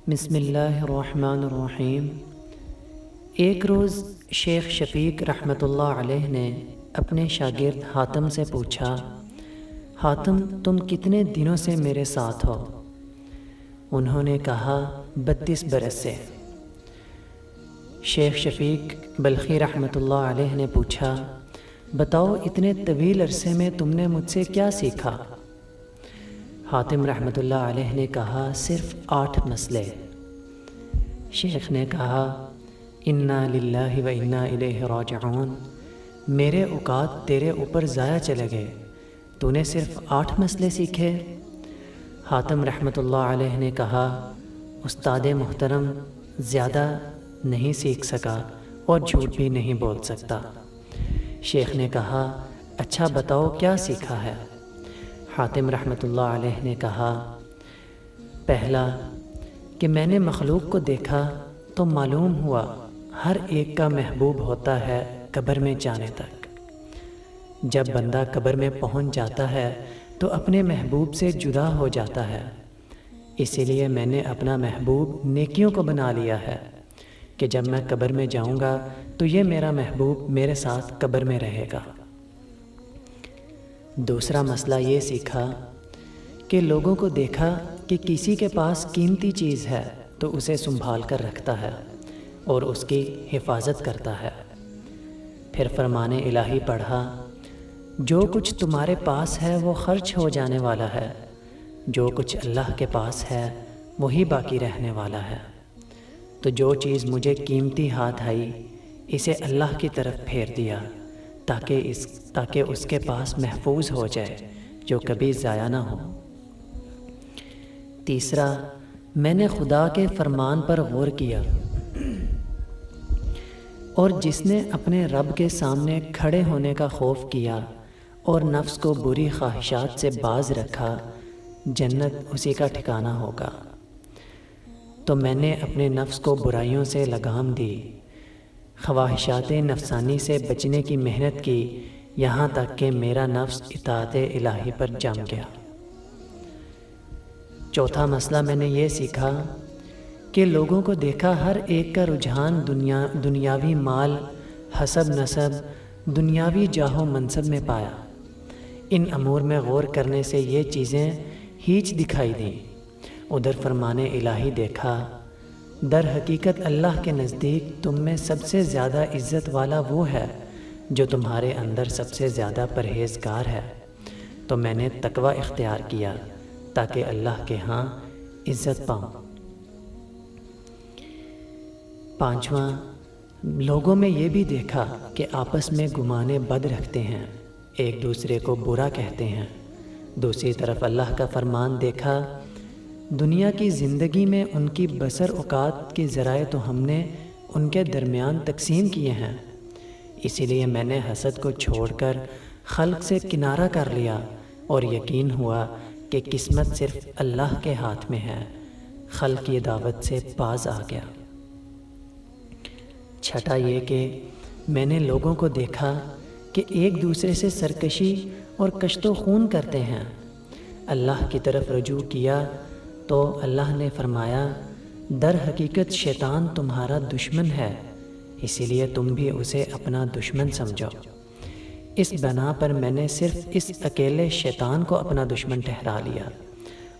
بسم اللہ الرحمن الرحیم۔ ایک روز شیخ شفیق رحمۃ اللہ علیہ نے اپنے شاگرد حاتم سے پوچھا، حاتم تم کتنے دنوں سے میرے ساتھ ہو؟ انہوں نے کہا 32 برس سے۔ شیخ شفیق بلخی رحمۃ اللہ علیہ نے پوچھا، بتاؤ اتنے طویل عرصے میں تم نے مجھ سے کیا سیکھا؟ حاتم رحمۃ اللہ علیہ نے کہا صرف 8 مسئلے۔ شیخ نے کہا انا للہ و انا الیہ راجعون، میرے اوقات تیرے اوپر ضائع چلے گئے، تو نے صرف 8 مسئلے سیکھے؟ حاتم رحمۃ اللہ علیہ نے کہا استاد محترم زیادہ نہیں سیکھ سکا اور جھوٹ بھی نہیں بول سکتا۔ شیخ نے کہا اچھا بتاؤ کیا سیکھا ہے؟ حاتم رحمۃ اللہ علیہ نے کہا پہلا کہ میں نے مخلوق کو دیکھا تو معلوم ہوا ہر ایک کا محبوب ہوتا ہے قبر میں جانے تک۔ جب بندہ قبر میں پہنچ جاتا ہے تو اپنے محبوب سے جدا ہو جاتا ہے، اسی لیے میں نے اپنا محبوب نیکیوں کو بنا لیا ہے کہ جب میں قبر میں جاؤں گا تو یہ میرا محبوب میرے ساتھ قبر میں رہے گا۔ دوسرا مسئلہ یہ سیکھا کہ لوگوں کو دیکھا کہ کسی کے پاس قیمتی چیز ہے تو اسے سنبھال کر رکھتا ہے اور اس کی حفاظت کرتا ہے۔ پھر فرمان الہی پڑھا، جو کچھ تمہارے پاس ہے وہ خرچ ہو جانے والا ہے، جو کچھ اللہ کے پاس ہے وہی باقی رہنے والا ہے، تو جو چیز مجھے قیمتی ہاتھ آئی اسے اللہ کی طرف پھیر دیا تاکہ اس کے پاس محفوظ ہو جائے جو کبھی ضائع نہ ہو۔ تیسرا، میں نے خدا کے فرمان پر غور کیا اور جس نے اپنے رب کے سامنے کھڑے ہونے کا خوف کیا اور نفس کو بری خواہشات سے باز رکھا، جنت اسی کا ٹھکانہ ہوگا۔ تو میں نے اپنے نفس کو برائیوں سے لگام دی، خواہشات نفسانی سے بچنے کی محنت کی، یہاں تک کہ میرا نفس اطاعت الہی پر جم گیا۔ چوتھا مسئلہ میں نے یہ سیکھا کہ لوگوں کو دیکھا ہر ایک کا رجحان دنیاوی مال، حسب نسب، دنیاوی جاہ و منصب میں پایا۔ ان امور میں غور کرنے سے یہ چیزیں ہیچ دکھائی دیں۔ ادھر فرمان الہی دیکھا، در حقیقت اللہ کے نزدیک تم میں سب سے زیادہ عزت والا وہ ہے جو تمہارے اندر سب سے زیادہ پرہیزگار ہے۔ تو میں نے تقوی اختیار کیا تاکہ اللہ کے ہاں عزت پاؤں۔ پانچواں، لوگوں میں یہ بھی دیکھا کہ آپس میں گمانے بد رکھتے ہیں، ایک دوسرے کو برا کہتے ہیں۔ دوسری طرف اللہ کا فرمان دیکھا، دنیا کی زندگی میں ان کی بسر اوقات کے ذرائع تو ہم نے ان کے درمیان تقسیم کیے ہیں، اسی لیے میں نے حسد کو چھوڑ کر خلق سے کنارہ کر لیا اور یقین ہوا کہ قسمت صرف اللہ کے ہاتھ میں ہے، خلق کی دعوت سے باز آ گیا۔ چھٹا یہ کہ میں نے لوگوں کو دیکھا کہ ایک دوسرے سے سرکشی اور کشت و خون کرتے ہیں۔ اللہ کی طرف رجوع کیا تو اللہ نے فرمایا در حقیقت شیطان تمہارا دشمن ہے، اسی لیے تم بھی اسے اپنا دشمن سمجھو۔ اس بنا پر میں نے صرف اس اکیلے شیطان کو اپنا دشمن ٹھہرا لیا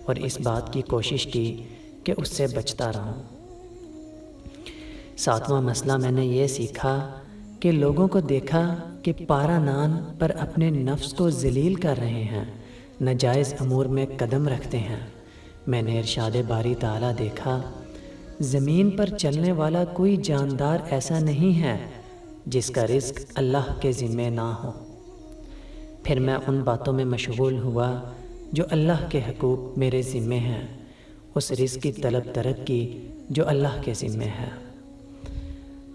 اور اس بات کی کوشش کی کہ اس سے بچتا رہوں۔ ساتواں مسئلہ میں نے یہ سیکھا کہ لوگوں کو دیکھا کہ پارا نان پر اپنے نفس کو ذلیل کر رہے ہیں، ناجائز امور میں قدم رکھتے ہیں۔ میں نے ارشاد باری تعالیٰ دیکھا، زمین پر چلنے والا کوئی جاندار ایسا نہیں ہے جس کا رزق اللہ کے ذمے نہ ہو۔ پھر میں ان باتوں میں مشغول ہوا جو اللہ کے حقوق میرے ذمے ہیں، اس رزق کی طلب ترک کی جو اللہ کے ذمے ہے۔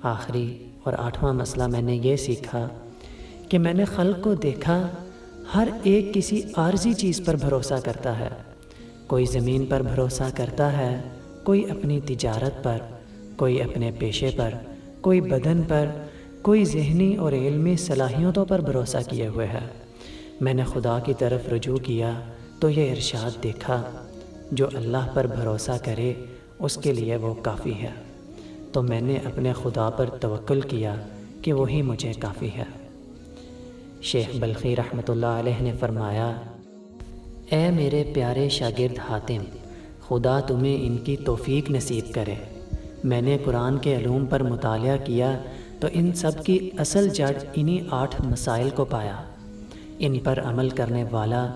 آخری اور 8واں مسئلہ میں نے یہ سیکھا کہ میں نے خلق کو دیکھا ہر ایک کسی عارضی چیز پر بھروسہ کرتا ہے، کوئی زمین پر بھروسہ کرتا ہے، کوئی اپنی تجارت پر، کوئی اپنے پیشے پر، کوئی بدن پر، کوئی ذہنی اور علمی صلاحیتوں پر بھروسہ کیے ہوئے ہے۔ میں نے خدا کی طرف رجوع کیا تو یہ ارشاد دیکھا، جو اللہ پر بھروسہ کرے اس کے لیے وہ کافی ہے۔ تو میں نے اپنے خدا پر توکل کیا کہ وہی مجھے کافی ہے۔ شیخ بلخی رحمۃ اللہ علیہ نے فرمایا، اے میرے پیارے شاگرد حاتم، خدا تمہیں ان کی توفیق نصیب کرے۔ میں نے قرآن کے علوم پر مطالعہ کیا تو ان سب کی اصل جڑ انہی 8 مسائل کو پایا۔ ان پر عمل کرنے والا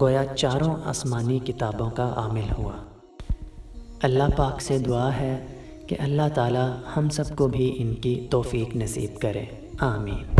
گویا چاروں آسمانی کتابوں کا عامل ہوا۔ اللہ پاک سے دعا ہے کہ اللہ تعالی ہم سب کو بھی ان کی توفیق نصیب کرے، آمین۔